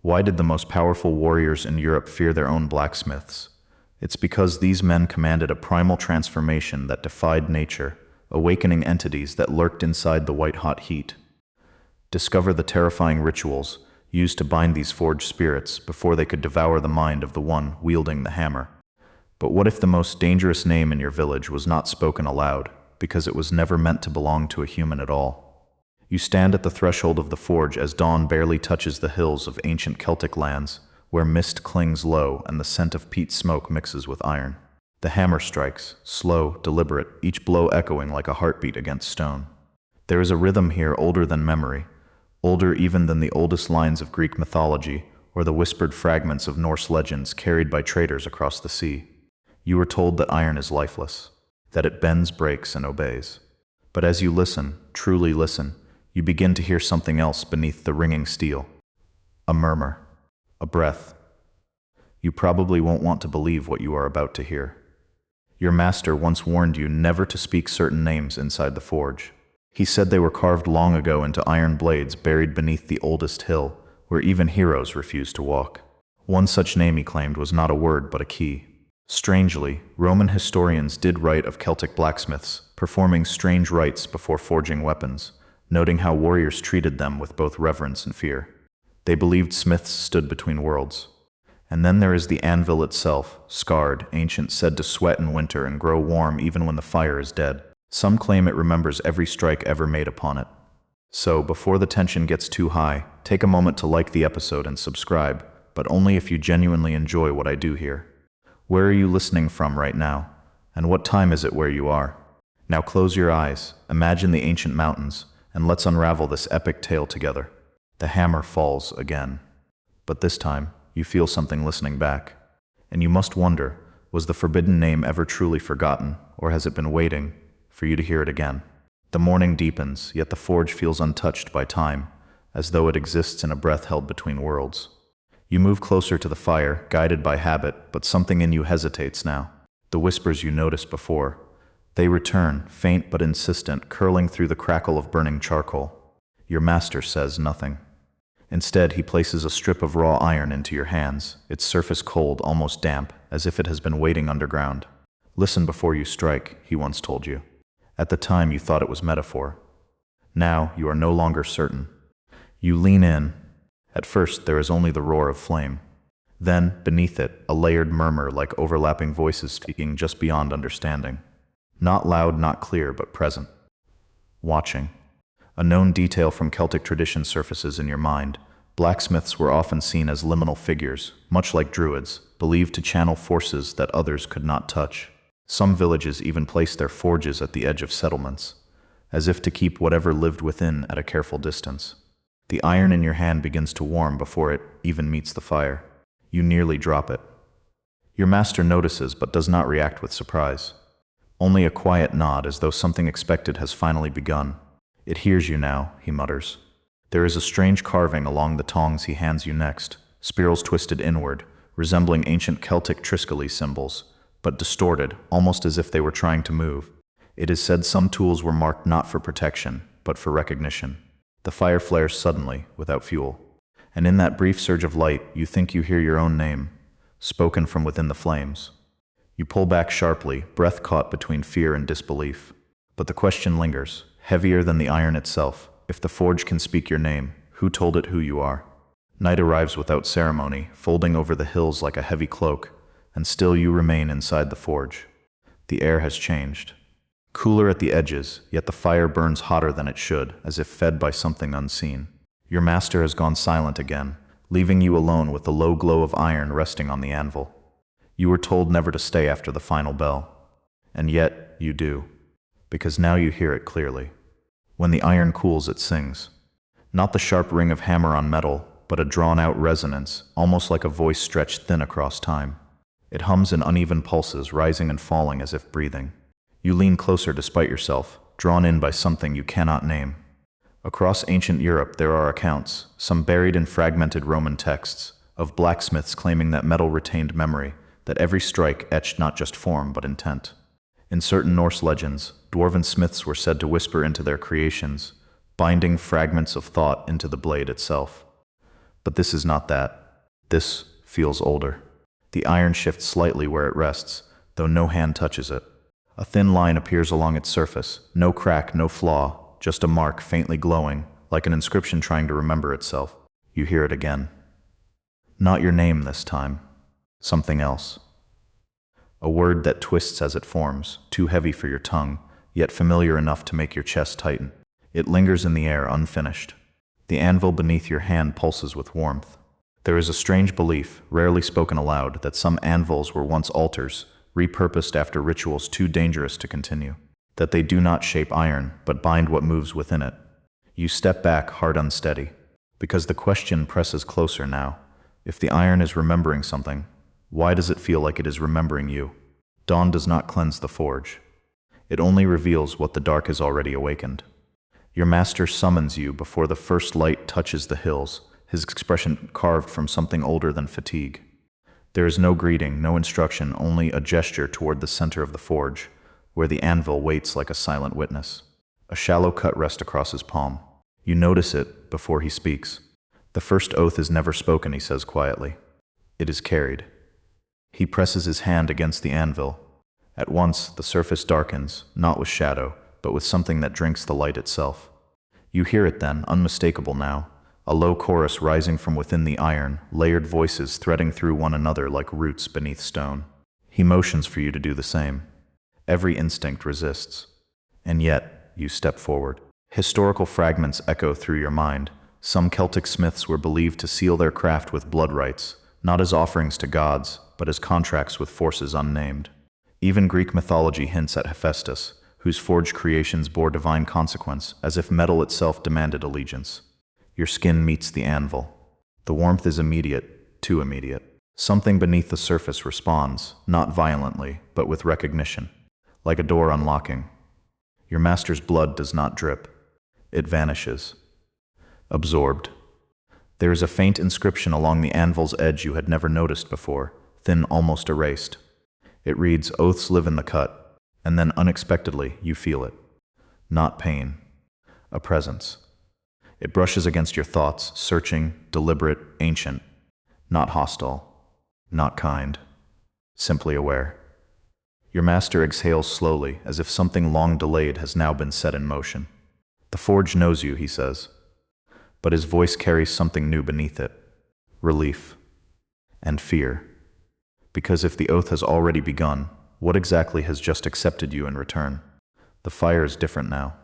Why did the most powerful warriors in Europe fear their own blacksmiths? It's because these men commanded a primal transformation that defied nature, awakening entities that lurked inside the white-hot heat. Discover the terrifying rituals used to bind these forged spirits before they could devour the mind of the one wielding the hammer. But what if the most dangerous name in your village was not spoken aloud, because it was never meant to belong to a human at all? You stand at the threshold of the forge as dawn barely touches the hills of ancient Celtic lands, where mist clings low and the scent of peat smoke mixes with iron. The hammer strikes, slow, deliberate, each blow echoing like a heartbeat against stone. There is a rhythm here older than memory, older even than the oldest lines of Greek mythology or the whispered fragments of Norse legends carried by traders across the sea. You are told that iron is lifeless, that it bends, breaks, and obeys. But as you listen, truly listen, you begin to hear something else beneath the ringing steel. A murmur. A breath. You probably won't want to believe what you are about to hear. Your master once warned you never to speak certain names inside the forge. He said they were carved long ago into iron blades buried beneath the oldest hill, where even heroes refused to walk. One such name, he claimed, was not a word but a key. Strangely, Roman historians did write of Celtic blacksmiths performing strange rites before forging weapons, noting how warriors treated them with both reverence and fear. They believed smiths stood between worlds. And then there is the anvil itself, scarred, ancient, said to sweat in winter and grow warm even when the fire is dead. Some claim it remembers every strike ever made upon it. So, before the tension gets too high, take a moment to like the episode and subscribe, but only if you genuinely enjoy what I do here. Where are you listening from right now? And what time is it where you are? Now close your eyes, imagine the ancient mountains, and let's unravel this epic tale together. The hammer falls again. But this time, you feel something listening back. And you must wonder, was the forbidden name ever truly forgotten, or has it been waiting for you to hear it again? The morning deepens, yet the forge feels untouched by time, as though it exists in a breath held between worlds. You move closer to the fire, guided by habit, but something in you hesitates now. The whispers you noticed before, they return, faint but insistent, curling through the crackle of burning charcoal. Your master says nothing. Instead, he places a strip of raw iron into your hands, its surface cold, almost damp, as if it has been waiting underground. Listen before you strike, he once told you. At the time, you thought it was metaphor. Now, you are no longer certain. You lean in. At first, there is only the roar of flame. Then, beneath it, a layered murmur like overlapping voices speaking just beyond understanding. Not loud, not clear, but present. Watching. A known detail from Celtic tradition surfaces in your mind. Blacksmiths were often seen as liminal figures, much like druids, believed to channel forces that others could not touch. Some villages even placed their forges at the edge of settlements, as if to keep whatever lived within at a careful distance. The iron in your hand begins to warm before it even meets the fire. You nearly drop it. Your master notices but does not react with surprise. Only a quiet nod, as though something expected has finally begun. It hears you now, he mutters. There is a strange carving along the tongs he hands you next, spirals twisted inward, resembling ancient Celtic triskele symbols, but distorted, almost as if they were trying to move. It is said some tools were marked not for protection, but for recognition. The fire flares suddenly, without fuel. And in that brief surge of light, you think you hear your own name, spoken from within the flames. You pull back sharply, breath caught between fear and disbelief. But the question lingers, heavier than the iron itself. If the forge can speak your name, who told it who you are? Night arrives without ceremony, folding over the hills like a heavy cloak, and still you remain inside the forge. The air has changed. Cooler at the edges, yet the fire burns hotter than it should, as if fed by something unseen. Your master has gone silent again, leaving you alone with the low glow of iron resting on the anvil. You were told never to stay after the final bell. And yet, you do. Because now you hear it clearly. When the iron cools, it sings. Not the sharp ring of hammer on metal, but a drawn-out resonance, almost like a voice stretched thin across time. It hums in uneven pulses, rising and falling as if breathing. You lean closer despite yourself, drawn in by something you cannot name. Across ancient Europe there are accounts, some buried in fragmented Roman texts, of blacksmiths claiming that metal retained memory, that every strike etched not just form but intent. In certain Norse legends, dwarven smiths were said to whisper into their creations, binding fragments of thought into the blade itself. But this is not that. This feels older. The iron shifts slightly where it rests, though no hand touches it. A thin line appears along its surface, no crack, no flaw, just a mark faintly glowing, like an inscription trying to remember itself. You hear it again. Not your name this time. Something else. A word that twists as it forms, too heavy for your tongue, yet familiar enough to make your chest tighten. It lingers in the air unfinished. The anvil beneath your hand pulses with warmth. There is a strange belief, rarely spoken aloud, that some anvils were once altars, repurposed after rituals too dangerous to continue. That they do not shape iron, but bind what moves within it. You step back, heart unsteady, because the question presses closer now. If the iron is remembering something, why does it feel like it is remembering you? Dawn does not cleanse the forge. It only reveals what the dark has already awakened. Your master summons you before the first light touches the hills, his expression carved from something older than fatigue. There is no greeting, no instruction, only a gesture toward the center of the forge, where the anvil waits like a silent witness. A shallow cut rests across his palm. You notice it before he speaks. The first oath is never spoken, he says quietly. It is carried. He presses his hand against the anvil. At once, the surface darkens, not with shadow, but with something that drinks the light itself. You hear it then, unmistakable now, a low chorus rising from within the iron, layered voices threading through one another like roots beneath stone. He motions for you to do the same. Every instinct resists. And yet, you step forward. Historical fragments echo through your mind. Some Celtic smiths were believed to seal their craft with blood rites, not as offerings to gods, but as contracts with forces unnamed. Even Greek mythology hints at Hephaestus, whose forged creations bore divine consequence, as if metal itself demanded allegiance. Your skin meets the anvil. The warmth is immediate, too immediate. Something beneath the surface responds, not violently, but with recognition, like a door unlocking. Your master's blood does not drip. It vanishes. Absorbed. There is a faint inscription along the anvil's edge you had never noticed before, thin, almost erased. It reads, "Oaths live in the cut," and then unexpectedly you feel it. Not pain. A presence. It brushes against your thoughts, searching, deliberate, ancient. Not hostile. Not kind. Simply aware. Your master exhales slowly, as if something long delayed has now been set in motion. The forge knows you, he says. But his voice carries something new beneath it. Relief. And fear. Because if the oath has already begun, what exactly has just accepted you in return? The fire is different now.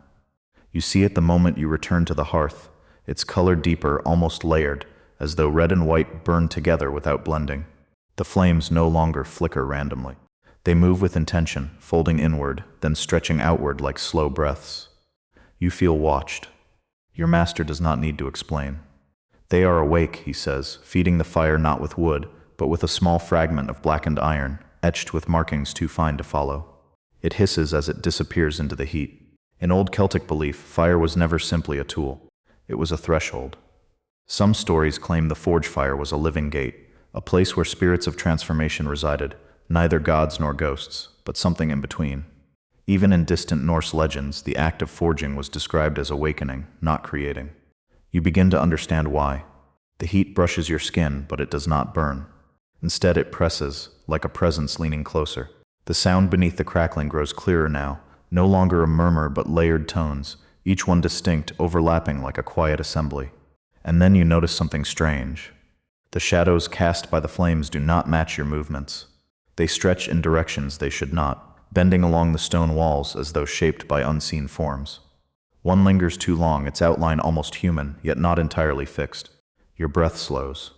You see it the moment you return to the hearth, its color deeper, almost layered, as though red and white burn together without blending. The flames no longer flicker randomly. They move with intention, folding inward, then stretching outward like slow breaths. You feel watched. Your master does not need to explain. They are awake, he says, feeding the fire not with wood, but with a small fragment of blackened iron, etched with markings too fine to follow. It hisses as it disappears into the heat. In old Celtic belief, fire was never simply a tool. It was a threshold. Some stories claim the forge fire was a living gate, a place where spirits of transformation resided, neither gods nor ghosts, but something in between. Even in distant Norse legends, the act of forging was described as awakening, not creating. You begin to understand why. The heat brushes your skin, but it does not burn. Instead, it presses, like a presence leaning closer. The sound beneath the crackling grows clearer now, no longer a murmur but layered tones, each one distinct, overlapping like a quiet assembly. And then you notice something strange. The shadows cast by the flames do not match your movements. They stretch in directions they should not, bending along the stone walls as though shaped by unseen forms. One lingers too long, its outline almost human, yet not entirely fixed. Your breath slows.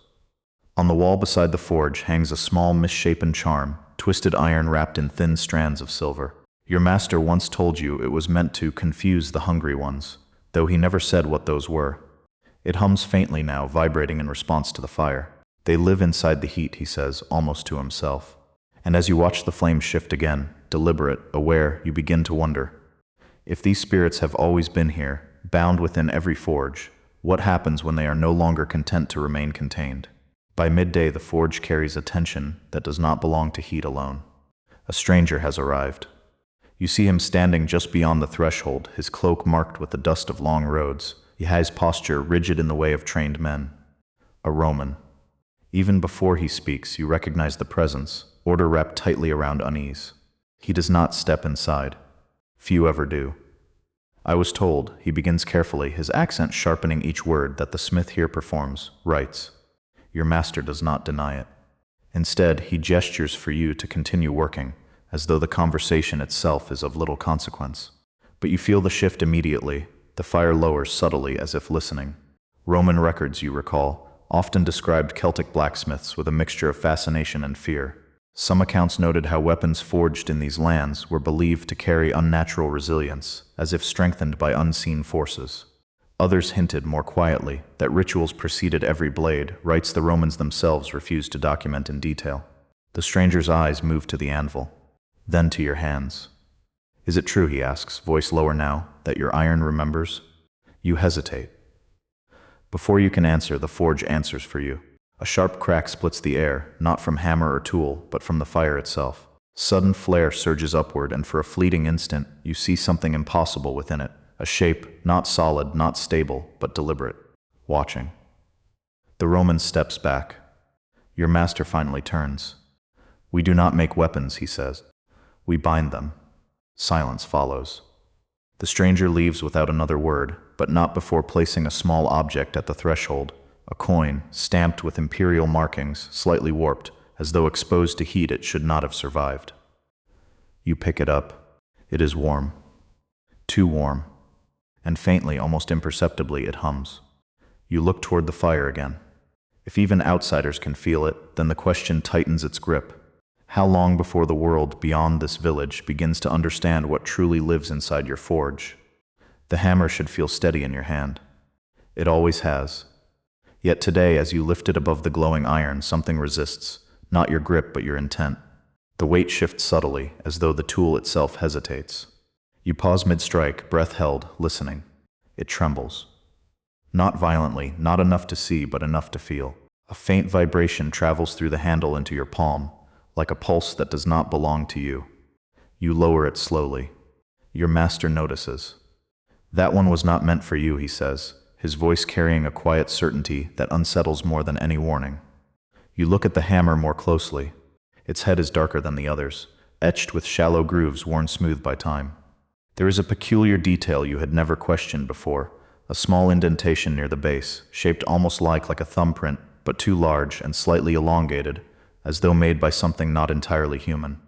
On the wall beside the forge hangs a small misshapen charm, twisted iron wrapped in thin strands of silver. Your master once told you it was meant to confuse the hungry ones, though he never said what those were. It hums faintly now, vibrating in response to the fire. They live inside the heat, he says, almost to himself. And as you watch the flames shift again, deliberate, aware, you begin to wonder. If these spirits have always been here, bound within every forge, what happens when they are no longer content to remain contained? By midday, the forge carries a tension that does not belong to heat alone. A stranger has arrived. You see him standing just beyond the threshold, his cloak marked with the dust of long roads. He has posture rigid in the way of trained men. A Roman. Even before he speaks, you recognize the presence, order wrapped tightly around unease. He does not step inside. Few ever do. I was told, he begins carefully, his accent sharpening each word, that the smith here performs, writes. Your master does not deny it. Instead, he gestures for you to continue working, as though the conversation itself is of little consequence. But you feel the shift immediately. The fire lowers subtly as if listening. Roman records, you recall, often described Celtic blacksmiths with a mixture of fascination and fear. Some accounts noted how weapons forged in these lands were believed to carry unnatural resilience, as if strengthened by unseen forces. Others hinted more quietly that rituals preceded every blade, rites the Romans themselves refused to document in detail. The stranger's eyes move to the anvil, then to your hands. Is it true, he asks, voice lower now, that your iron remembers? You hesitate. Before you can answer, the forge answers for you. A sharp crack splits the air, not from hammer or tool, but from the fire itself. Sudden flare surges upward, and for a fleeting instant, you see something impossible within it. A shape, not solid, not stable, but deliberate. Watching. The Roman steps back. Your master finally turns. We do not make weapons, he says. We bind them. Silence follows. The stranger leaves without another word, but not before placing a small object at the threshold. A coin, stamped with imperial markings, slightly warped, as though exposed to heat it should not have survived. You pick it up. It is warm. Too warm. And faintly, almost imperceptibly, it hums. You look toward the fire again. If even outsiders can feel it, then the question tightens its grip. How long before the world beyond this village begins to understand what truly lives inside your forge? The hammer should feel steady in your hand. It always has. Yet today, as you lift it above the glowing iron, something resists, not your grip but your intent. The weight shifts subtly, as though the tool itself hesitates. You pause mid-strike, breath held, listening. It trembles. Not violently, not enough to see, but enough to feel. A faint vibration travels through the handle into your palm, like a pulse that does not belong to you. You lower it slowly. Your master notices. That one was not meant for you, he says, his voice carrying a quiet certainty that unsettles more than any warning. You look at the hammer more closely. Its head is darker than the others, etched with shallow grooves worn smooth by time. There is a peculiar detail you had never questioned before, a small indentation near the base, shaped almost like a thumbprint, but too large and slightly elongated, as though made by something not entirely human.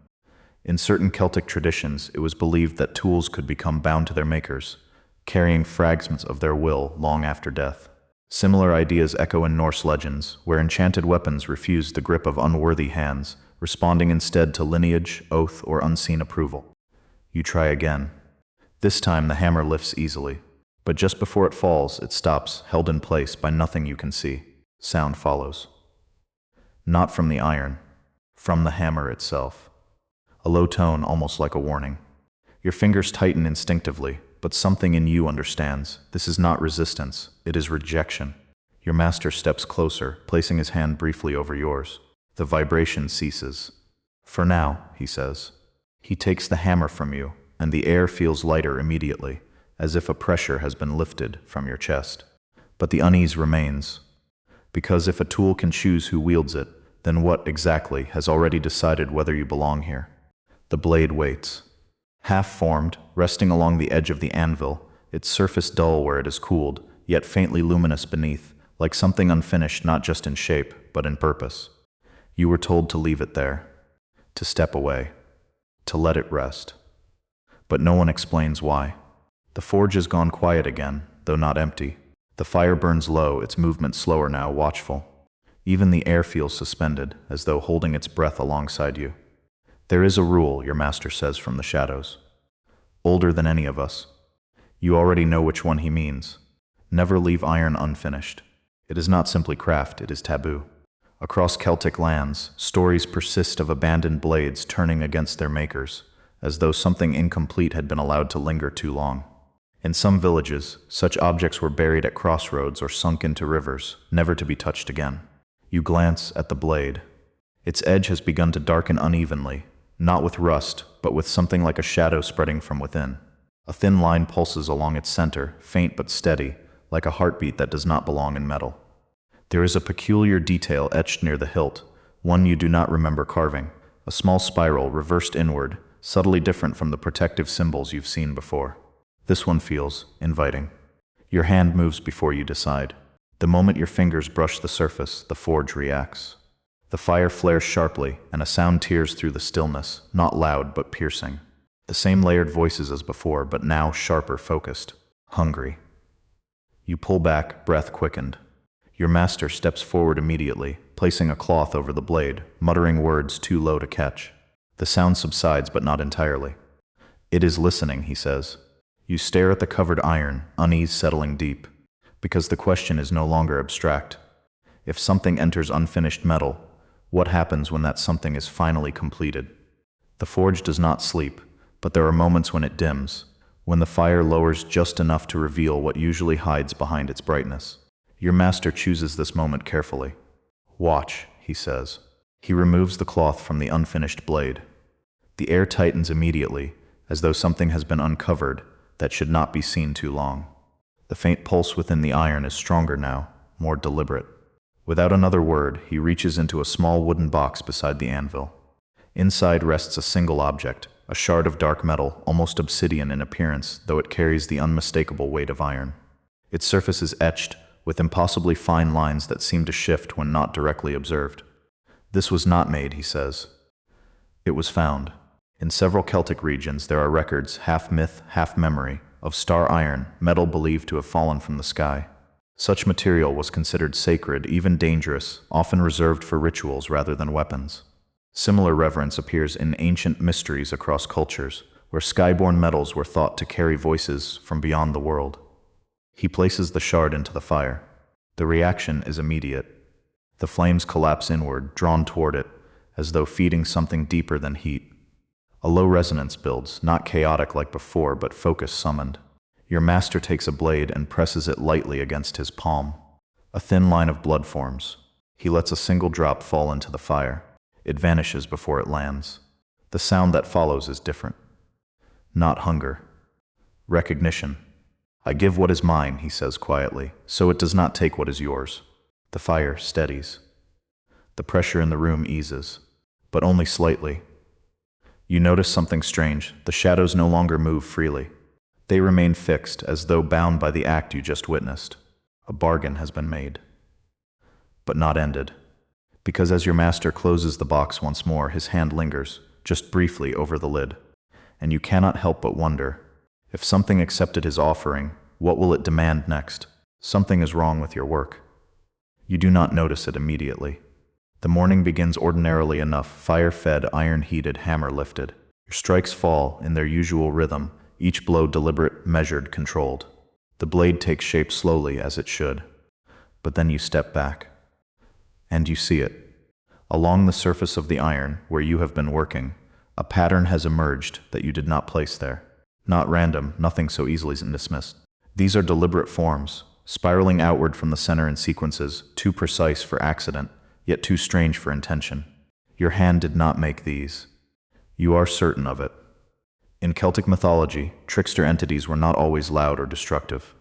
In certain Celtic traditions, it was believed that tools could become bound to their makers, carrying fragments of their will long after death. Similar ideas echo in Norse legends, where enchanted weapons refused the grip of unworthy hands, responding instead to lineage, oath, or unseen approval. You try again. This time the hammer lifts easily, but just before it falls, it stops, held in place by nothing you can see. Sound follows. Not from the iron, from the hammer itself. A low tone, almost like a warning. Your fingers tighten instinctively, but something in you understands. This is not resistance, it is rejection. Your master steps closer, placing his hand briefly over yours. The vibration ceases. For now, he says. He takes the hammer from you, and the air feels lighter immediately, as if a pressure has been lifted from your chest. But the unease remains. Because if a tool can choose who wields it, then what exactly has already decided whether you belong here? The blade waits. Half-formed, resting along the edge of the anvil, its surface dull where it is cooled, yet faintly luminous beneath, like something unfinished not just in shape, but in purpose. You were told to leave it there, to step away, to let it rest. But no one explains why. The forge has gone quiet again, though not empty. The fire burns low, its movement slower now, watchful. Even the air feels suspended, as though holding its breath alongside you. There is a rule, your master says from the shadows. Older than any of us. You already know which one he means. Never leave iron unfinished. It is not simply craft, it is taboo. Across Celtic lands, stories persist of abandoned blades turning against their makers, as though something incomplete had been allowed to linger too long. In some villages, such objects were buried at crossroads or sunk into rivers, never to be touched again. You glance at the blade. Its edge has begun to darken unevenly, not with rust, but with something like a shadow spreading from within. A thin line pulses along its center, faint but steady, like a heartbeat that does not belong in metal. There is a peculiar detail etched near the hilt, one you do not remember carving, a small spiral reversed inward, subtly different from the protective symbols you've seen before. This one feels inviting. Your hand moves before you decide. The moment your fingers brush the surface, the forge reacts. The fire flares sharply, and a sound tears through the stillness, not loud but piercing. The same layered voices as before, but now sharper, focused. Hungry. You pull back, breath quickened. Your master steps forward immediately, placing a cloth over the blade, muttering words too low to catch. The sound subsides, but not entirely. It is listening, he says. You stare at the covered iron, unease settling deep, because the question is no longer abstract. If something enters unfinished metal, what happens when that something is finally completed? The forge does not sleep, but there are moments when it dims, when the fire lowers just enough to reveal what usually hides behind its brightness. Your master chooses this moment carefully. Watch, he says. He removes the cloth from the unfinished blade. The air tightens immediately, as though something has been uncovered that should not be seen too long. The faint pulse within the iron is stronger now, more deliberate. Without another word, he reaches into a small wooden box beside the anvil. Inside rests a single object, a shard of dark metal, almost obsidian in appearance, though it carries the unmistakable weight of iron. Its surface is etched, with impossibly fine lines that seem to shift when not directly observed. This was not made, he says. It was found. In several Celtic regions there are records, half myth, half memory, of star iron, metal believed to have fallen from the sky. Such material was considered sacred, even dangerous, often reserved for rituals rather than weapons. Similar reverence appears in ancient mysteries across cultures, where skyborne metals were thought to carry voices from beyond the world. He places the shard into the fire. The reaction is immediate. The flames collapse inward, drawn toward it, as though feeding something deeper than heat. A low resonance builds, not chaotic like before, but focus summoned. Your master takes a blade and presses it lightly against his palm. A thin line of blood forms. He lets a single drop fall into the fire. It vanishes before it lands. The sound that follows is different. Not hunger. Recognition. I give what is mine, he says quietly, so it does not take what is yours. The fire steadies. The pressure in the room eases, but only slightly. You notice something strange. The shadows no longer move freely. They remain fixed, as though bound by the act you just witnessed. A bargain has been made. But not ended. Because as your master closes the box once more, his hand lingers, just briefly, over the lid. And you cannot help but wonder, if something accepted his offering, what will it demand next? Something is wrong with your work. You do not notice it immediately. The morning begins ordinarily enough, fire-fed, iron-heated, hammer lifted. Your strikes fall in their usual rhythm, each blow deliberate, measured, controlled. The blade takes shape slowly, as it should. But then you step back. And you see it. Along the surface of the iron, where you have been working, a pattern has emerged that you did not place there. Not random, nothing so easily dismissed. These are deliberate forms, spiraling outward from the center in sequences, too precise for accident, yet too strange for intention. Your hand did not make these. You are certain of it. In Celtic mythology, trickster entities were not always loud or destructive.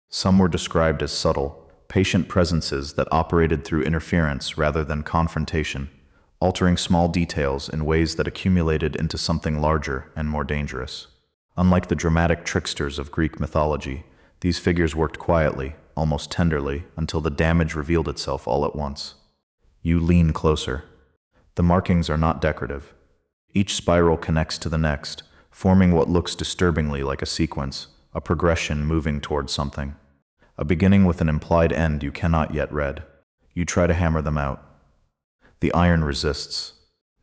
Some were described as subtle, patient presences that operated through interference rather than confrontation, altering small details in ways that accumulated into something larger and more dangerous. Unlike the dramatic tricksters of Greek mythology, these figures worked quietly, almost tenderly, until the damage revealed itself all at once. You lean closer. The markings are not decorative. Each spiral connects to the next, forming what looks disturbingly like a sequence, a progression moving toward something. A beginning with an implied end you cannot yet read. You try to hammer them out. The iron resists.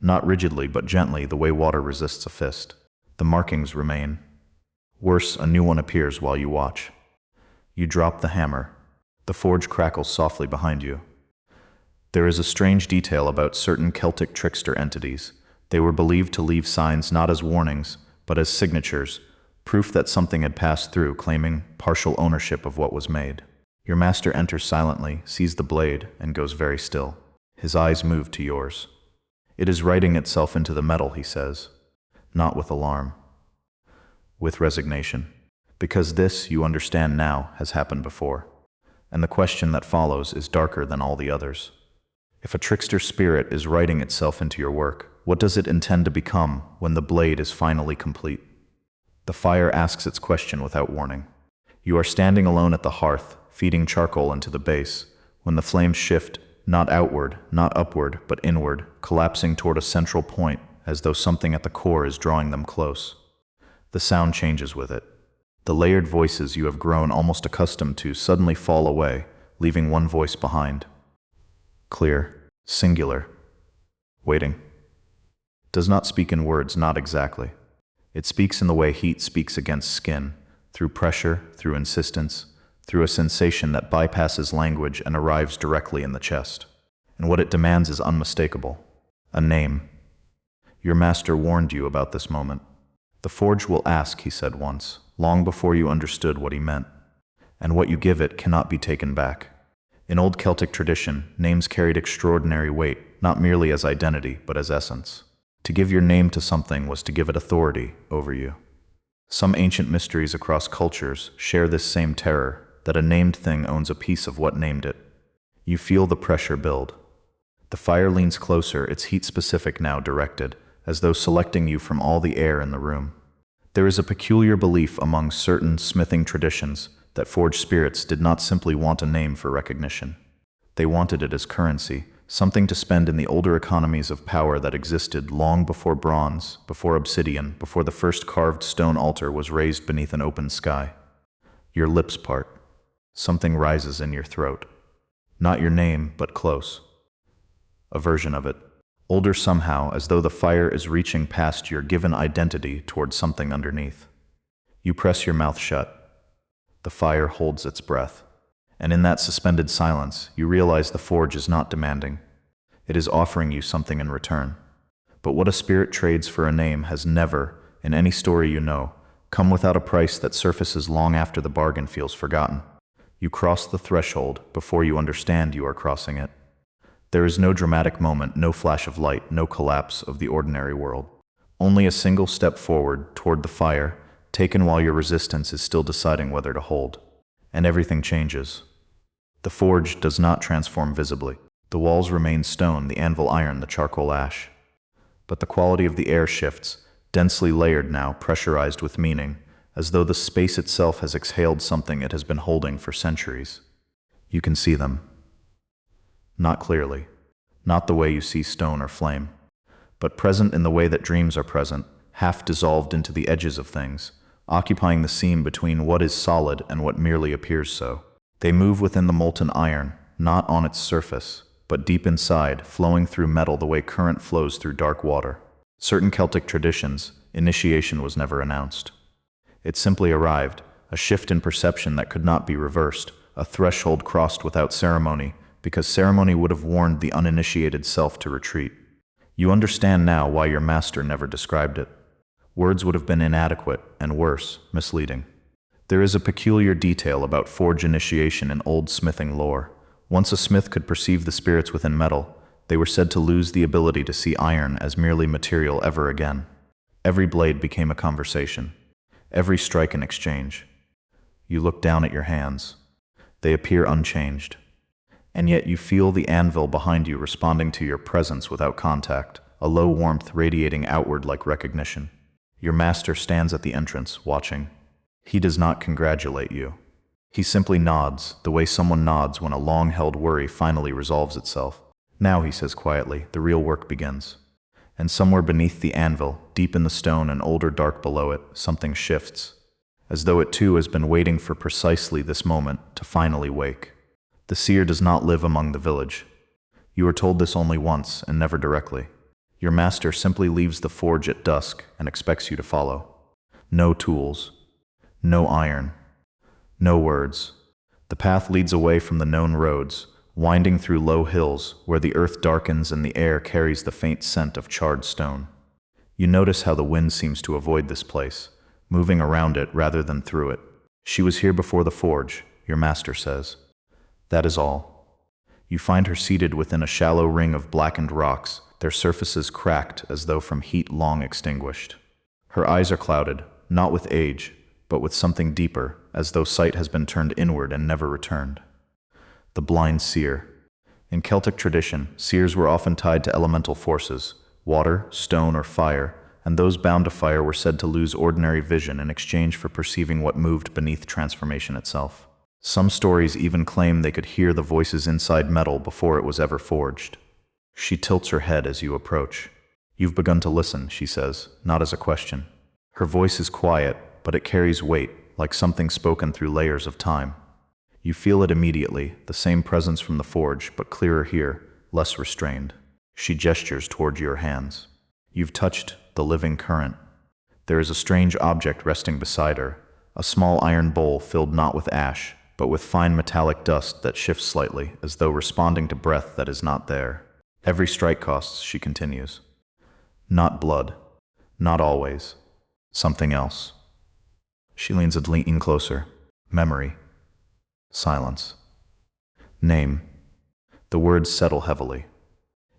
Not rigidly, but gently, the way water resists a fist. The markings remain. Worse, a new one appears while you watch. You drop the hammer. The forge crackles softly behind you. There is a strange detail about certain Celtic trickster entities. They were believed to leave signs not as warnings, but as signatures, proof that something had passed through, claiming partial ownership of what was made. Your master enters silently, sees the blade, and goes very still. His eyes move to yours. It is writing itself into the metal, he says. Not with alarm. With resignation. Because this, you understand now, has happened before. And the question that follows is darker than all the others. If a trickster spirit is writing itself into your work, what does it intend to become when the blade is finally complete? The fire asks its question without warning. You are standing alone at the hearth, feeding charcoal into the base, when the flames shift, not outward, not upward, but inward, collapsing toward a central point, as though something at the core is drawing them close. The sound changes with it. The layered voices you have grown almost accustomed to suddenly fall away, leaving one voice behind. Clear, singular, waiting. Does not speak in words, not exactly. It speaks in the way heat speaks against skin, through pressure, through insistence, through a sensation that bypasses language and arrives directly in the chest. And what it demands is unmistakable. A name. Your master warned you about this moment. The forge will ask, he said once, long before you understood what he meant. And what you give it cannot be taken back. In old Celtic tradition, names carried extraordinary weight, not merely as identity, but as essence. To give your name to something was to give it authority over you. Some ancient mysteries across cultures share this same terror, that a named thing owns a piece of what named it. You feel the pressure build. The fire leans closer, its heat specific now directed, as though selecting you from all the air in the room. There is a peculiar belief among certain smithing traditions that forged spirits did not simply want a name for recognition. They wanted it as currency, something to spend in the older economies of power that existed long before bronze, before obsidian, before the first carved stone altar was raised beneath an open sky. Your lips part. Something rises in your throat. Not your name, but close. A version of it. Older somehow, as though the fire is reaching past your given identity toward something underneath. You press your mouth shut. The fire holds its breath. And in that suspended silence, you realize the forge is not demanding. It is offering you something in return. But what a spirit trades for a name has never, in any story you know, come without a price that surfaces long after the bargain feels forgotten. You cross the threshold before you understand you are crossing it. There is no dramatic moment, no flash of light, no collapse of the ordinary world. Only a single step forward toward the fire, taken while your resistance is still deciding whether to hold. And everything changes. The forge does not transform visibly. The walls remain stone, the anvil iron, the charcoal ash. But the quality of the air shifts, densely layered now, pressurized with meaning, as though the space itself has exhaled something it has been holding for centuries. You can see them. Not clearly, not the way you see stone or flame, but present in the way that dreams are present, half dissolved into the edges of things, occupying the seam between what is solid and what merely appears so. They move within the molten iron, not on its surface, but deep inside, flowing through metal the way current flows through dark water. Certain Celtic traditions, initiation was never announced. It simply arrived, a shift in perception that could not be reversed, a threshold crossed without ceremony, because ceremony would have warned the uninitiated self to retreat. You understand now why your master never described it. Words would have been inadequate, and worse, misleading. There is a peculiar detail about forge initiation in old smithing lore. Once a smith could perceive the spirits within metal, they were said to lose the ability to see iron as merely material ever again. Every blade became a conversation. Every strike an exchange. You look down at your hands. They appear unchanged. And yet you feel the anvil behind you responding to your presence without contact, a low warmth radiating outward like recognition. Your master stands at the entrance, watching. He does not congratulate you. He simply nods, the way someone nods when a long-held worry finally resolves itself. Now, he says quietly, the real work begins. And somewhere beneath the anvil, deep in the stone and older dark below it, something shifts, as though it too has been waiting for precisely this moment to finally wake. The seer does not live among the village. You are told this only once, and never directly. Your master simply leaves the forge at dusk and expects you to follow. No tools. No iron. No words. The path leads away from the known roads, winding through low hills where the earth darkens and the air carries the faint scent of charred stone. You notice how the wind seems to avoid this place, moving around it rather than through it. She was here before the forge, your master says. That is all. You find her seated within a shallow ring of blackened rocks, their surfaces cracked as though from heat long extinguished. Her eyes are clouded, not with age, but with something deeper, as though sight has been turned inward and never returned. The blind seer. In Celtic tradition, seers were often tied to elemental forces, water, stone, or fire, and those bound to fire were said to lose ordinary vision in exchange for perceiving what moved beneath transformation itself. Some stories even claim they could hear the voices inside metal before it was ever forged. She tilts her head as you approach. "You've begun to listen," she says, not as a question. Her voice is quiet, but it carries weight, like something spoken through layers of time. You feel it immediately, the same presence from the forge, but clearer here, less restrained. She gestures toward your hands. You've touched the living current. There is a strange object resting beside her, a small iron bowl filled not with ash, but with fine metallic dust that shifts slightly, as though responding to breath that is not there. "Every strike costs," she continues. "Not blood. Not always. Something else." She leans in closer. "Memory. Silence. Name." The words settle heavily.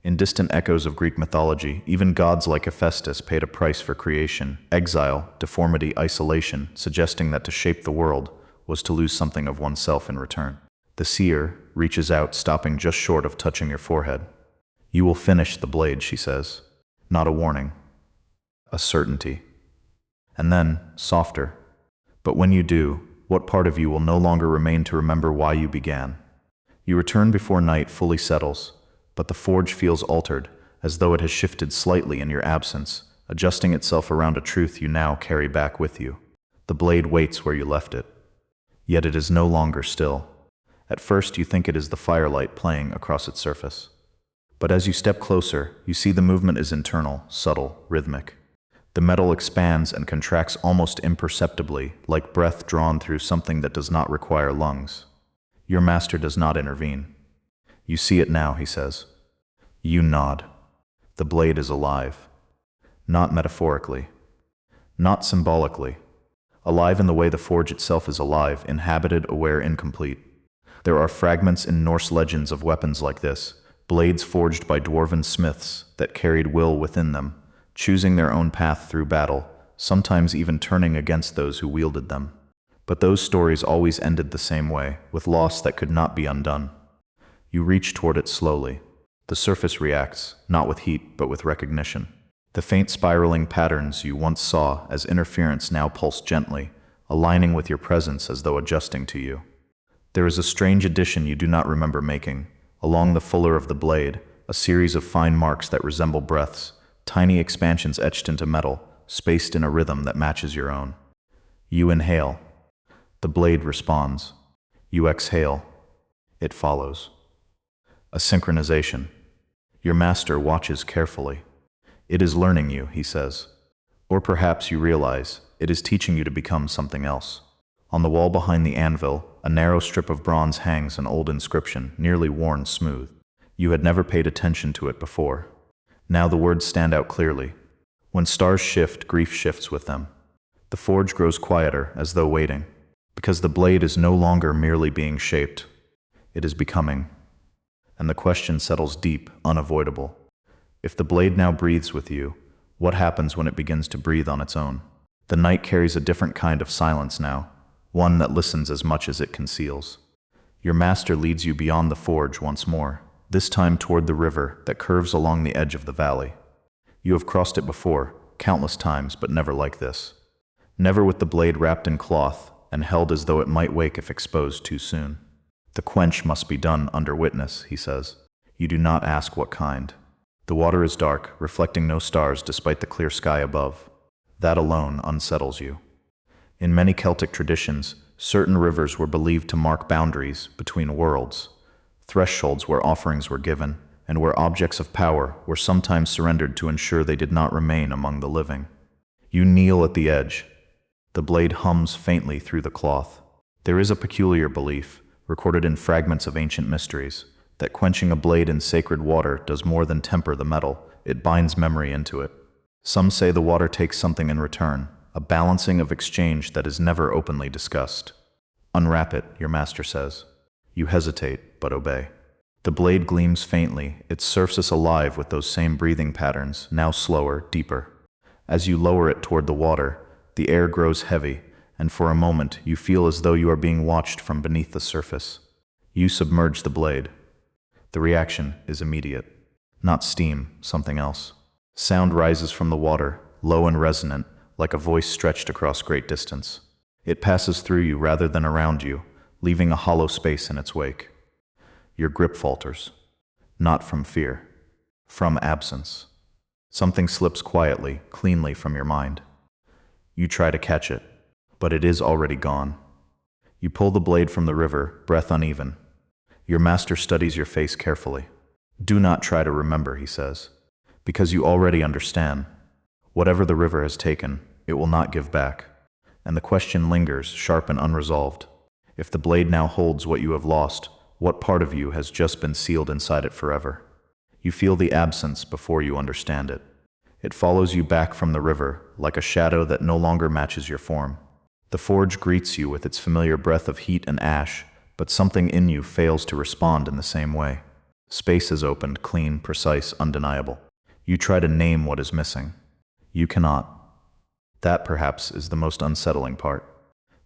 In distant echoes of Greek mythology, even gods like Hephaestus paid a price for creation, exile, deformity, isolation, suggesting that to shape the world was to lose something of oneself in return. The seer reaches out, stopping just short of touching your forehead. "You will finish the blade," she says. Not a warning. A certainty. And then, softer. "But when you do, what part of you will no longer remain to remember why you began?" You return before night fully settles, but the forge feels altered, as though it has shifted slightly in your absence, adjusting itself around a truth you now carry back with you. The blade waits where you left it. Yet it is no longer still. At first you think it is the firelight playing across its surface. But as you step closer, you see the movement is internal, subtle, rhythmic. The metal expands and contracts almost imperceptibly, like breath drawn through something that does not require lungs. Your master does not intervene. "You see it now," he says. You nod. The blade is alive. Not metaphorically. Not symbolically. Alive in the way the forge itself is alive, inhabited, aware, incomplete. There are fragments in Norse legends of weapons like this, blades forged by dwarven smiths that carried will within them, choosing their own path through battle, sometimes even turning against those who wielded them. But those stories always ended the same way, with loss that could not be undone. You reach toward it slowly. The surface reacts, not with heat, but with recognition. The faint spiraling patterns you once saw as interference now pulse gently, aligning with your presence as though adjusting to you. There is a strange addition you do not remember making. Along the fuller of the blade, a series of fine marks that resemble breaths, tiny expansions etched into metal, spaced in a rhythm that matches your own. You inhale. The blade responds. You exhale. It follows. A synchronization. Your master watches carefully. "It is learning you," he says. Or perhaps you realize it is teaching you to become something else. On the wall behind the anvil, a narrow strip of bronze hangs an old inscription, nearly worn smooth. You had never paid attention to it before. Now the words stand out clearly. When stars shift, grief shifts with them. The forge grows quieter, as though waiting. Because the blade is no longer merely being shaped. It is becoming. And the question settles deep, unavoidable. If the blade now breathes with you, what happens when it begins to breathe on its own? The night carries a different kind of silence now, one that listens as much as it conceals. Your master leads you beyond the forge once more, this time toward the river that curves along the edge of the valley. You have crossed it before, countless times, but never like this. Never with the blade wrapped in cloth and held as though it might wake if exposed too soon. "The quench must be done under witness," he says. You do not ask what kind. The water is dark, reflecting no stars despite the clear sky above. That alone unsettles you. In many Celtic traditions, certain rivers were believed to mark boundaries between worlds, thresholds where offerings were given, and where objects of power were sometimes surrendered to ensure they did not remain among the living. You kneel at the edge. The blade hums faintly through the cloth. There is a peculiar belief, recorded in fragments of ancient mysteries, that quenching a blade in sacred water does more than temper the metal, it binds memory into it. Some say the water takes something in return, a balancing of exchange that is never openly discussed. "Unwrap it," your master says. You hesitate, but obey. The blade gleams faintly, its surface alive with those same breathing patterns, now slower, deeper. As you lower it toward the water, the air grows heavy, and for a moment you feel as though you are being watched from beneath the surface. You submerge the blade. The reaction is immediate. Not steam, something else. Sound rises from the water, low and resonant, like a voice stretched across great distance. It passes through you rather than around you, leaving a hollow space in its wake. Your grip falters. Not from fear. From absence. Something slips quietly, cleanly from your mind. You try to catch it, but it is already gone. You pull the blade from the river, breath uneven. Your master studies your face carefully. Do not try to remember, he says, because you already understand. Whatever the river has taken, it will not give back. And the question lingers, sharp and unresolved. If the blade now holds what you have lost, what part of you has just been sealed inside it forever? You feel the absence before you understand it. It follows you back from the river, like a shadow that no longer matches your form. The forge greets you with its familiar breath of heat and ash, but something in you fails to respond in the same way. Space is opened, clean, precise, undeniable. You try to name what is missing. You cannot. That, perhaps, is the most unsettling part.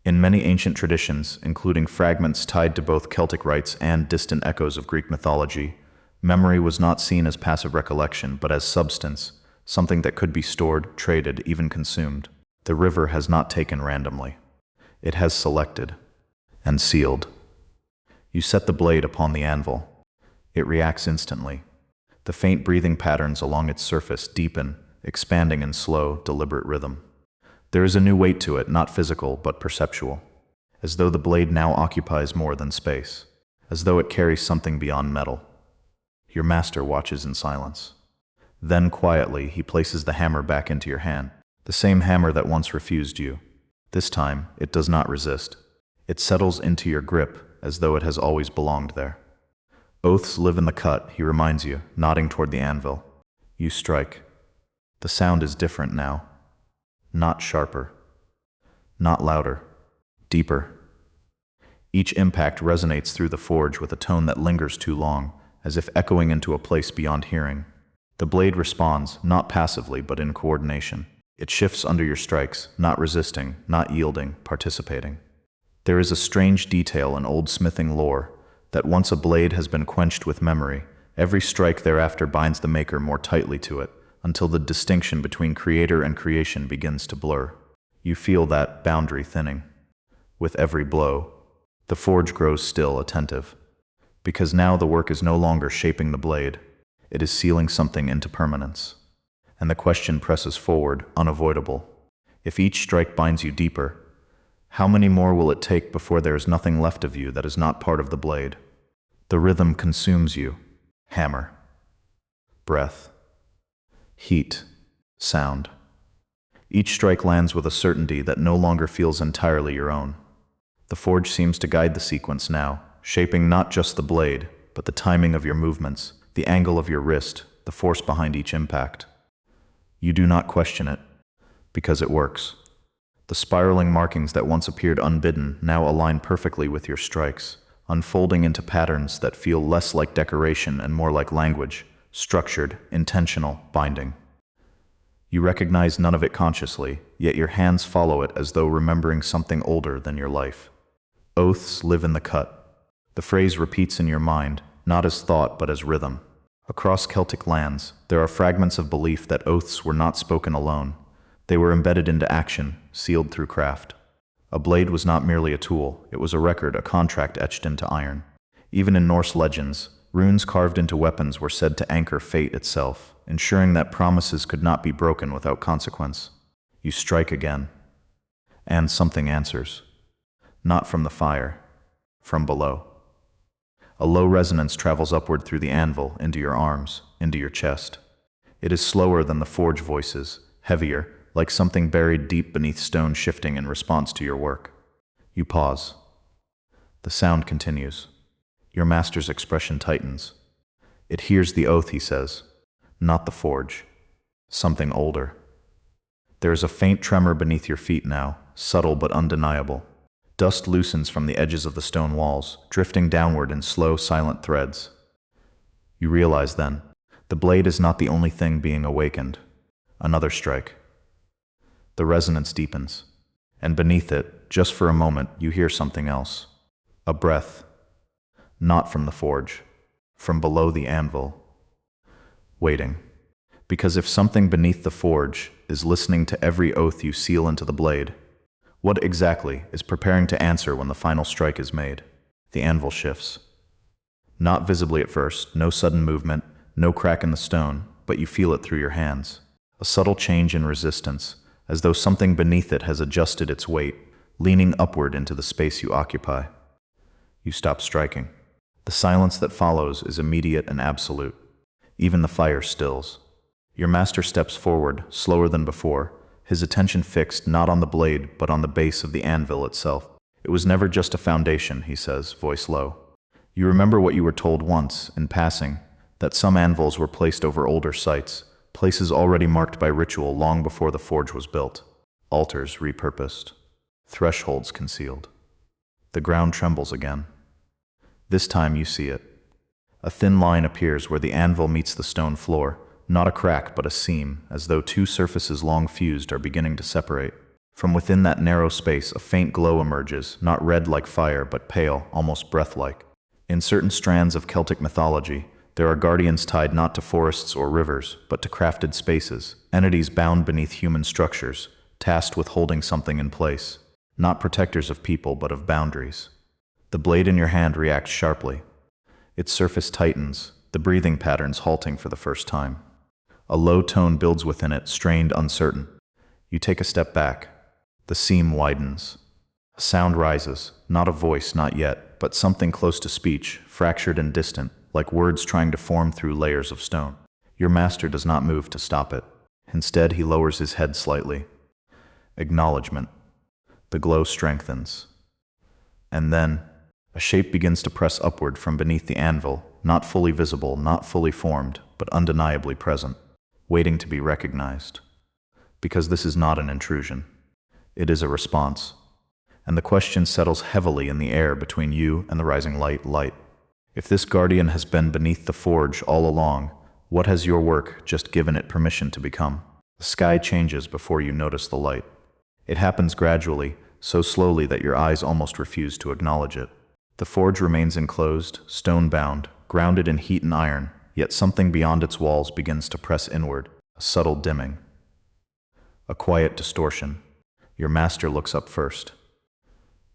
In many ancient traditions, including fragments tied to both Celtic rites and distant echoes of Greek mythology, memory was not seen as passive recollection, but as substance, something that could be stored, traded, even consumed. The river has not taken randomly. It has selected and sealed. You set the blade upon the anvil. It reacts instantly. The faint breathing patterns along its surface deepen, expanding in slow, deliberate rhythm. There is a new weight to it, not physical, but perceptual, as though the blade now occupies more than space, as though it carries something beyond metal. Your master watches in silence. Then, quietly, he places the hammer back into your hand, the same hammer that once refused you. This time, it does not resist. It settles into your grip, as though it has always belonged there. Oaths live in the cut, he reminds you, nodding toward the anvil. You strike. The sound is different now. Not sharper. Not louder. Deeper. Each impact resonates through the forge with a tone that lingers too long, as if echoing into a place beyond hearing. The blade responds, not passively, but in coordination. It shifts under your strikes, not resisting, not yielding, participating. There is a strange detail in old smithing lore, that once a blade has been quenched with memory, every strike thereafter binds the maker more tightly to it, until the distinction between creator and creation begins to blur. You feel that boundary thinning. With every blow, the forge grows still, attentive. Because now the work is no longer shaping the blade, it is sealing something into permanence. And the question presses forward, unavoidable. If each strike binds you deeper, how many more will it take before there is nothing left of you that is not part of the blade? The rhythm consumes you. Hammer. Breath. Heat. Sound. Each strike lands with a certainty that no longer feels entirely your own. The forge seems to guide the sequence now, shaping not just the blade, but the timing of your movements, the angle of your wrist, the force behind each impact. You do not question it, because it works. The spiraling markings that once appeared unbidden now align perfectly with your strikes, unfolding into patterns that feel less like decoration and more like language, structured, intentional, binding. You recognize none of it consciously, yet your hands follow it as though remembering something older than your life. Oaths live in the cut. The phrase repeats in your mind, not as thought but as rhythm. Across Celtic lands, there are fragments of belief that oaths were not spoken alone. They were embedded into action, sealed through craft. A blade was not merely a tool, it was a record, a contract etched into iron. Even in Norse legends, runes carved into weapons were said to anchor fate itself, ensuring that promises could not be broken without consequence. You strike again, and something answers. Not from the fire, from below. A low resonance travels upward through the anvil, into your arms, into your chest. It is slower than the forge voices, heavier, like something buried deep beneath stone shifting in response to your work. You pause. The sound continues. Your master's expression tightens. It hears the oath, he says, not the forge. Something older. There is a faint tremor beneath your feet now, subtle but undeniable. Dust loosens from the edges of the stone walls, drifting downward in slow, silent threads. You realize then, the blade is not the only thing being awakened. Another strike. The resonance deepens, and beneath it, just for a moment, you hear something else. A breath. Not from the forge. From below the anvil. Waiting. Because if something beneath the forge is listening to every oath you seal into the blade, what exactly is preparing to answer when the final strike is made? The anvil shifts. Not visibly at first, no sudden movement, no crack in the stone, but you feel it through your hands. A subtle change in resistance, as though something beneath it has adjusted its weight, leaning upward into the space you occupy. You stop striking. The silence that follows is immediate and absolute. Even the fire stills. Your master steps forward, slower than before, his attention fixed not on the blade but on the base of the anvil itself. It was never just a foundation, he says, voice low. You remember what you were told once, in passing, that some anvils were placed over older sites, places already marked by ritual long before the forge was built, altars repurposed, thresholds concealed. The ground trembles again. This time you see it. A thin line appears where the anvil meets the stone floor, not a crack but a seam, as though two surfaces long fused are beginning to separate. From within that narrow space a faint glow emerges, not red like fire but pale, almost breath-like. In certain strands of Celtic mythology, there are guardians tied not to forests or rivers, but to crafted spaces, entities bound beneath human structures, tasked with holding something in place, not protectors of people but of boundaries. The blade in your hand reacts sharply. Its surface tightens, the breathing patterns halting for the first time. A low tone builds within it, strained, uncertain. You take a step back. The seam widens. A sound rises, not a voice, not yet, but something close to speech, fractured and distant, like words trying to form through layers of stone. Your master does not move to stop it. Instead, he lowers his head slightly. Acknowledgement. The glow strengthens. And then, a shape begins to press upward from beneath the anvil, not fully visible, not fully formed, but undeniably present, waiting to be recognized. Because this is not an intrusion. It is a response. And the question settles heavily in the air between you and the rising light. If this guardian has been beneath the forge all along, what has your work just given it permission to become? The sky changes before you notice the light. It happens gradually, so slowly that your eyes almost refuse to acknowledge it. The forge remains enclosed, stone-bound, grounded in heat and iron, yet something beyond its walls begins to press inward, a subtle dimming. A quiet distortion. Your master looks up first.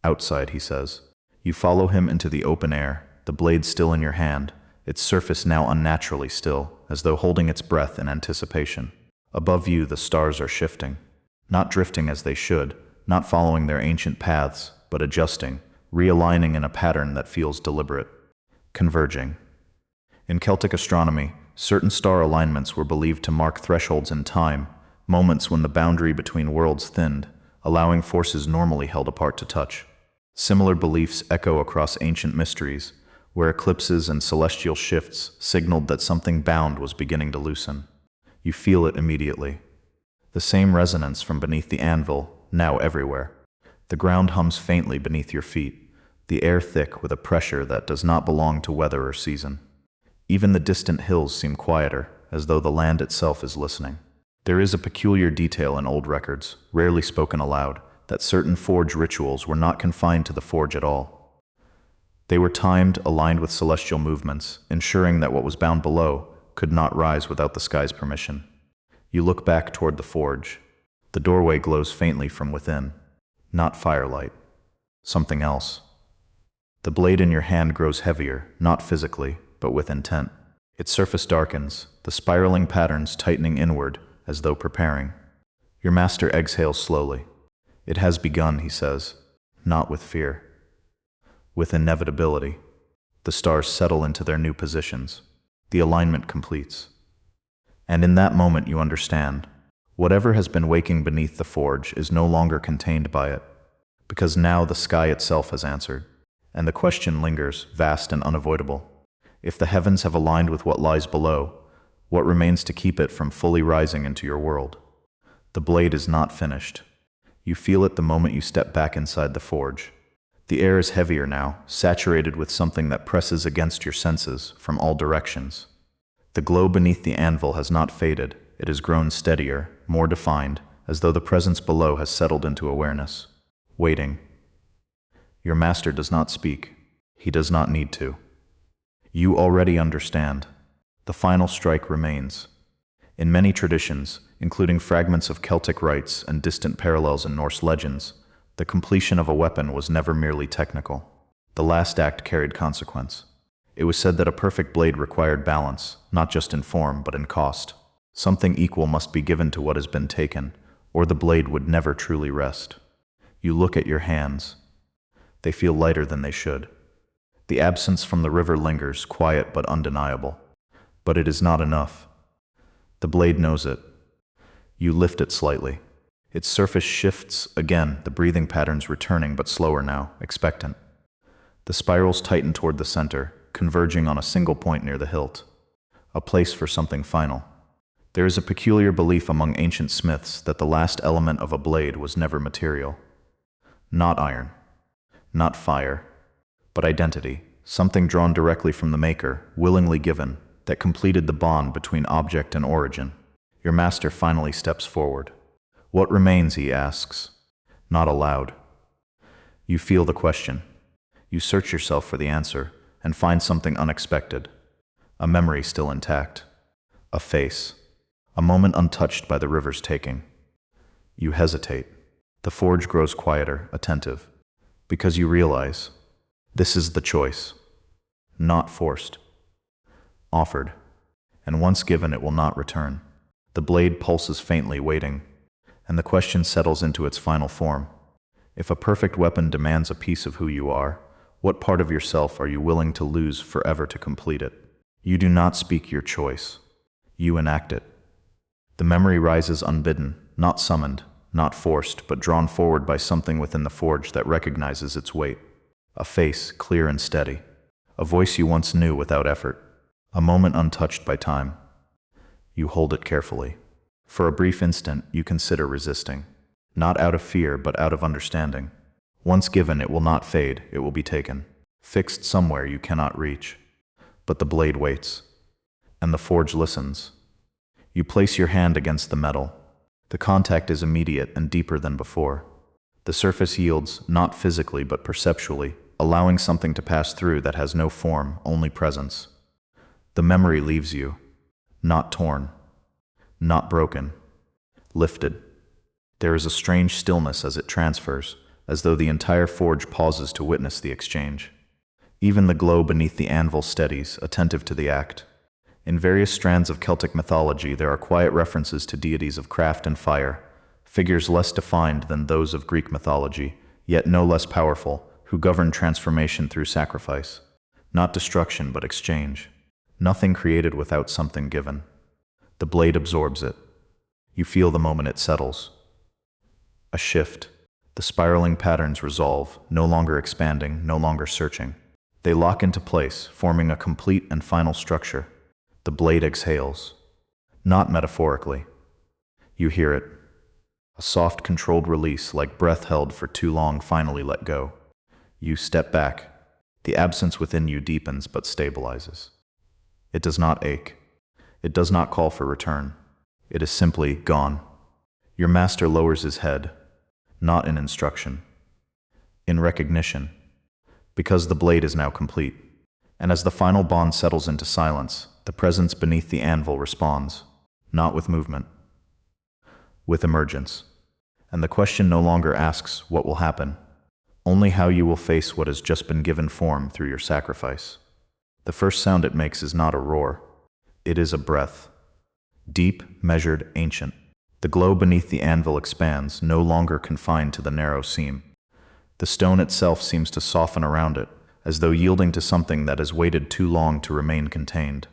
Outside, he says. You follow him into the open air, the blade still in your hand, its surface now unnaturally still, as though holding its breath in anticipation. Above you, the stars are shifting, not drifting as they should, not following their ancient paths, but adjusting, realigning in a pattern that feels deliberate, converging. In Celtic astronomy, certain star alignments were believed to mark thresholds in time, moments when the boundary between worlds thinned, allowing forces normally held apart to touch. Similar beliefs echo across ancient mysteries, where eclipses and celestial shifts signaled that something bound was beginning to loosen. You feel it immediately. The same resonance from beneath the anvil, now everywhere. The ground hums faintly beneath your feet, the air thick with a pressure that does not belong to weather or season. Even the distant hills seem quieter, as though the land itself is listening. There is a peculiar detail in old records, rarely spoken aloud, that certain forge rituals were not confined to the forge at all. They were timed, aligned with celestial movements, ensuring that what was bound below could not rise without the sky's permission. You look back toward the forge. The doorway glows faintly from within. Not firelight. Something else. The blade in your hand grows heavier, not physically, but with intent. Its surface darkens, the spiraling patterns tightening inward, as though preparing. Your master exhales slowly. It has begun, he says, not with fear. With inevitability. The stars settle into their new positions. The alignment completes. And in that moment you understand. Whatever has been waking beneath the forge is no longer contained by it, because now the sky itself has answered. And the question lingers, vast and unavoidable. If the heavens have aligned with what lies below, what remains to keep it from fully rising into your world? The blade is not finished. You feel it the moment you step back inside the forge. The air is heavier now, saturated with something that presses against your senses from all directions. The glow beneath the anvil has not faded, it has grown steadier, more defined, as though the presence below has settled into awareness. Waiting. Your master does not speak. He does not need to. You already understand. The final strike remains. In many traditions, including fragments of Celtic rites and distant parallels in Norse legends, the completion of a weapon was never merely technical. The last act carried consequence. It was said that a perfect blade required balance, not just in form, but in cost. Something equal must be given to what has been taken, or the blade would never truly rest. You look at your hands. They feel lighter than they should. The absence from the river lingers, quiet but undeniable. But it is not enough. The blade knows it. You lift it slightly. Its surface shifts again, the breathing patterns returning but slower now, expectant. The spirals tighten toward the center, converging on a single point near the hilt. A place for something final. There is a peculiar belief among ancient smiths that the last element of a blade was never material. Not iron, not fire, but identity, something drawn directly from the maker, willingly given, that completed the bond between object and origin. Your master finally steps forward. What remains, he asks. Not aloud. You feel the question. You search yourself for the answer, and find something unexpected. A memory still intact. A face. A moment untouched by the river's taking. You hesitate. The forge grows quieter, attentive, because you realize this is the choice. Not forced. Offered. And once given, it will not return. The blade pulses faintly, waiting, and the question settles into its final form. If a perfect weapon demands a piece of who you are, what part of yourself are you willing to lose forever to complete it? You do not speak your choice. You enact it. The memory rises unbidden, not summoned, not forced, but drawn forward by something within the forge that recognizes its weight. A face, clear and steady. A voice you once knew without effort. A moment untouched by time. You hold it carefully. For a brief instant, you consider resisting. Not out of fear, but out of understanding. Once given, it will not fade, it will be taken. Fixed somewhere you cannot reach. But the blade waits. And the forge listens. You place your hand against the metal. The contact is immediate and deeper than before. The surface yields, not physically but perceptually, allowing something to pass through that has no form, only presence. The memory leaves you. Not torn. Not broken. Lifted. There is a strange stillness as it transfers, as though the entire forge pauses to witness the exchange. Even the glow beneath the anvil steadies, attentive to the act. In various strands of Celtic mythology, there are quiet references to deities of craft and fire, figures less defined than those of Greek mythology, yet no less powerful, who govern transformation through sacrifice. Not destruction, but exchange. Nothing created without something given. The blade absorbs it. You feel the moment it settles. A shift. The spiraling patterns resolve, no longer expanding, no longer searching. They lock into place, forming a complete and final structure. The blade exhales. Not metaphorically. You hear it. A soft, controlled release, like breath held for too long finally let go. You step back. The absence within you deepens but stabilizes. It does not ache. It does not call for return. It is simply gone. Your master lowers his head, not in instruction, in recognition, because the blade is now complete. And as the final bond settles into silence, the presence beneath the anvil responds, not with movement, with emergence. And the question no longer asks what will happen, only how you will face what has just been given form through your sacrifice. The first sound it makes is not a roar. It is a breath. Deep, measured, ancient. The glow beneath the anvil expands, no longer confined to the narrow seam. The stone itself seems to soften around it, as though yielding to something that has waited too long to remain contained.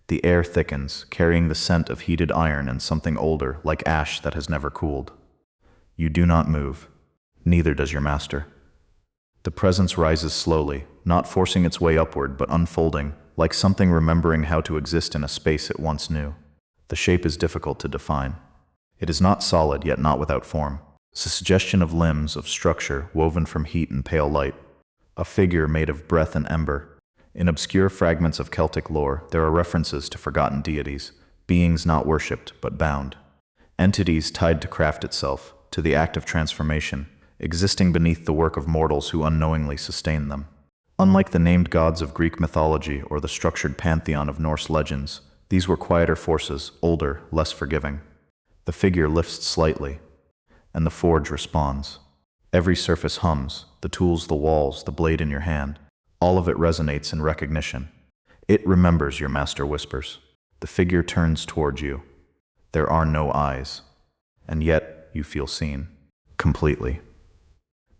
The air thickens, carrying the scent of heated iron and something older, like ash that has never cooled. You do not move. Neither does your master. The presence rises slowly, not forcing its way upward but unfolding, like something remembering how to exist in a space it once knew. The shape is difficult to define. It is not solid, yet not without form. It's a suggestion of limbs, of structure, woven from heat and pale light. A figure made of breath and ember. In obscure fragments of Celtic lore, there are references to forgotten deities, beings not worshipped but bound. Entities tied to craft itself, to the act of transformation, existing beneath the work of mortals who unknowingly sustain them. Unlike the named gods of Greek mythology or the structured pantheon of Norse legends, these were quieter forces, older, less forgiving. The figure lifts slightly, and the forge responds. Every surface hums, the tools, the walls, the blade in your hand. All of it resonates in recognition. It remembers, your master whispers. The figure turns toward you. There are no eyes, and yet you feel seen, completely.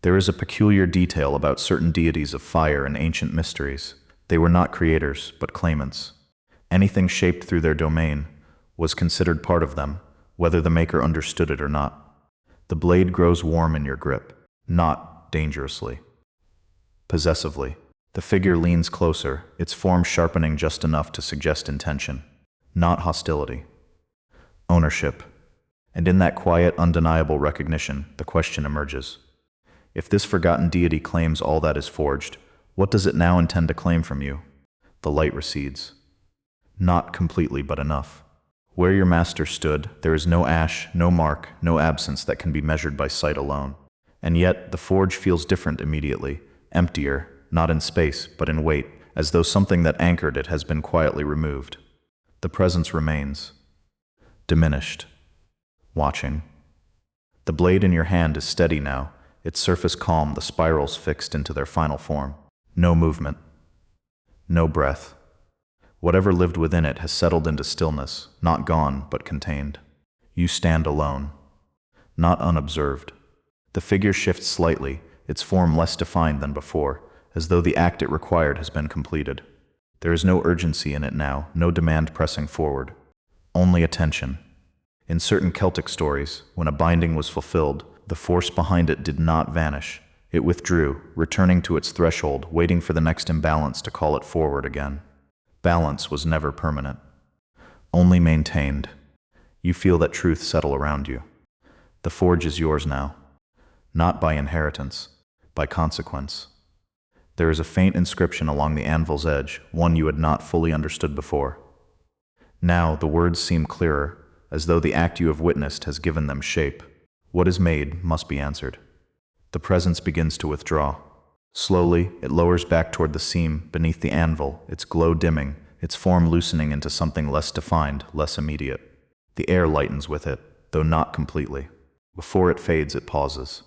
There is a peculiar detail about certain deities of fire and ancient mysteries. They were not creators, but claimants. Anything shaped through their domain was considered part of them, whether the maker understood it or not. The blade grows warm in your grip, not dangerously, possessively. The figure leans closer, its form sharpening just enough to suggest intention, not hostility. Ownership. And in that quiet, undeniable recognition, the question emerges. If this forgotten deity claims all that is forged, what does it now intend to claim from you? The light recedes. Not completely, but enough. Where your master stood, there is no ash, no mark, no absence that can be measured by sight alone. And yet, the forge feels different immediately, emptier, not in space, but in weight, as though something that anchored it has been quietly removed. The presence remains, diminished, watching. The blade in your hand is steady now, its surface calm, the spirals fixed into their final form. No movement, no breath. Whatever lived within it has settled into stillness, not gone, but contained. You stand alone, not unobserved. The figure shifts slightly, its form less defined than before, as though the act it required has been completed. There is no urgency in it now, no demand pressing forward. Only attention. In certain Celtic stories, when a binding was fulfilled, the force behind it did not vanish. It withdrew, returning to its threshold, waiting for the next imbalance to call it forward again. Balance was never permanent, only maintained. You feel that truth settle around you. The forge is yours now, not by inheritance, by consequence. There is a faint inscription along the anvil's edge, one you had not fully understood before. Now the words seem clearer, as though the act you have witnessed has given them shape. What is made must be answered. The presence begins to withdraw. Slowly, it lowers back toward the seam beneath the anvil, its glow dimming, its form loosening into something less defined, less immediate. The air lightens with it, though not completely. Before it fades, it pauses.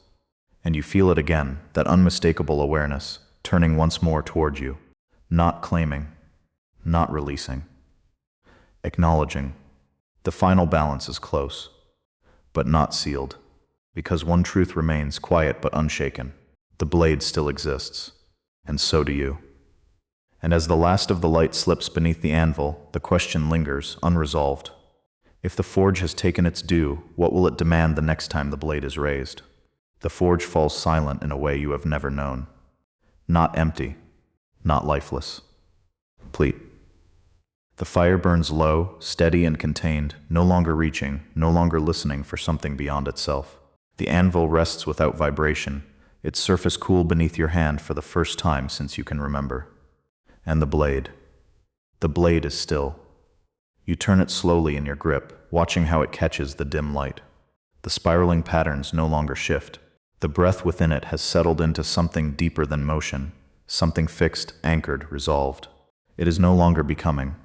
And you feel it again, that unmistakable awareness, turning once more toward you. Not claiming, not releasing. Acknowledging. The final balance is close, but not sealed. Because one truth remains quiet but unshaken. The blade still exists, and so do you. And as the last of the light slips beneath the anvil, the question lingers, unresolved. If the forge has taken its due, what will it demand the next time the blade is raised? The forge falls silent in a way you have never known. Not empty, not lifeless. Complete. The fire burns low, steady and contained, no longer reaching, no longer listening for something beyond itself. The anvil rests without vibration, its surface cool beneath your hand for the first time since you can remember. And the blade. The blade is still. You turn it slowly in your grip, watching how it catches the dim light. The spiraling patterns no longer shift. The breath within it has settled into something deeper than motion, something fixed, anchored, resolved. It is no longer becoming.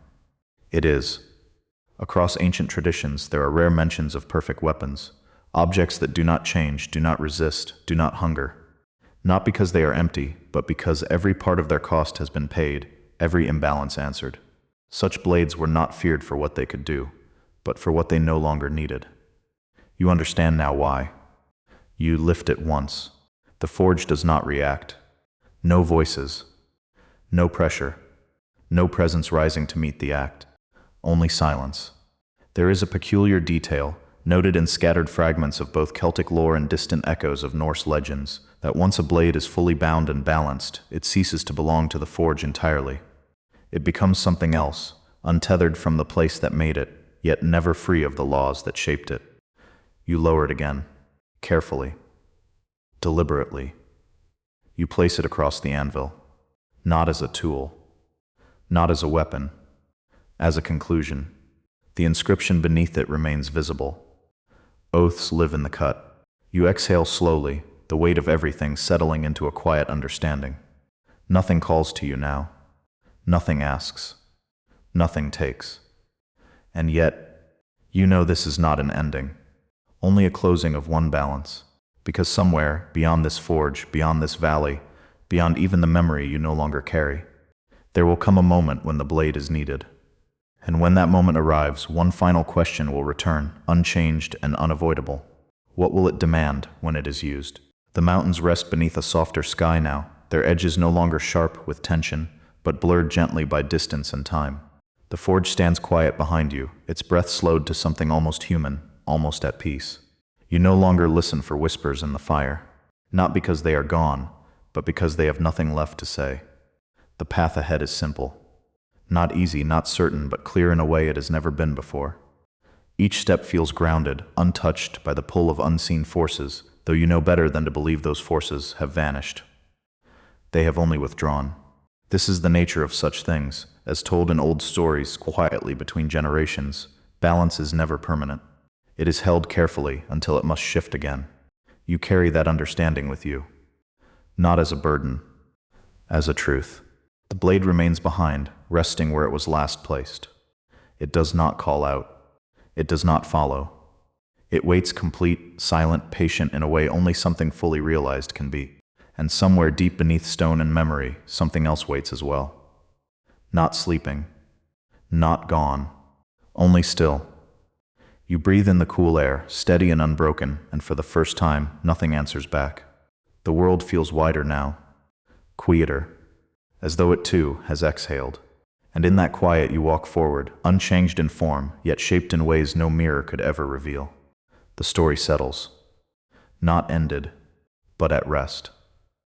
It is. Across ancient traditions, there are rare mentions of perfect weapons. Objects that do not change, do not resist, do not hunger. Not because they are empty, but because every part of their cost has been paid, every imbalance answered. Such blades were not feared for what they could do, but for what they no longer needed. You understand now why. You lift it once. The forge does not react. No voices. No pressure. No presence rising to meet the act. Only silence. There is a peculiar detail, noted in scattered fragments of both Celtic lore and distant echoes of Norse legends, that once a blade is fully bound and balanced, it ceases to belong to the forge entirely. It becomes something else, untethered from the place that made it, yet never free of the laws that shaped it. You lower it again, carefully, deliberately. You place it across the anvil, not as a tool, not as a weapon, as a conclusion. The inscription beneath it remains visible. Oaths live in the cut. You exhale slowly, the weight of everything settling into a quiet understanding. Nothing calls to you now. Nothing asks. Nothing takes. And yet, you know this is not an ending, only a closing of one balance, because somewhere, beyond this forge, beyond this valley, beyond even the memory you no longer carry, there will come a moment when the blade is needed. And when that moment arrives, one final question will return, unchanged and unavoidable. What will it demand when it is used? The mountains rest beneath a softer sky now, their edges no longer sharp with tension, but blurred gently by distance and time. The forge stands quiet behind you, its breath slowed to something almost human, almost at peace. You no longer listen for whispers in the fire, not because they are gone, but because they have nothing left to say. The path ahead is simple. Not easy, not certain, but clear in a way it has never been before. Each step feels grounded, untouched by the pull of unseen forces, though you know better than to believe those forces have vanished. They have only withdrawn. This is the nature of such things. As told in old stories quietly between generations, balance is never permanent. It is held carefully until it must shift again. You carry that understanding with you, not as a burden, as a truth. The blade remains behind, resting where it was last placed. It does not call out. It does not follow. It waits complete, silent, patient in a way only something fully realized can be. And somewhere deep beneath stone and memory, something else waits as well. Not sleeping. Not gone. Only still. You breathe in the cool air, steady and unbroken, and for the first time, nothing answers back. The world feels wider now, quieter, as though it too has exhaled. And in that quiet you walk forward, unchanged in form, yet shaped in ways no mirror could ever reveal. The story settles. Not ended, but at rest.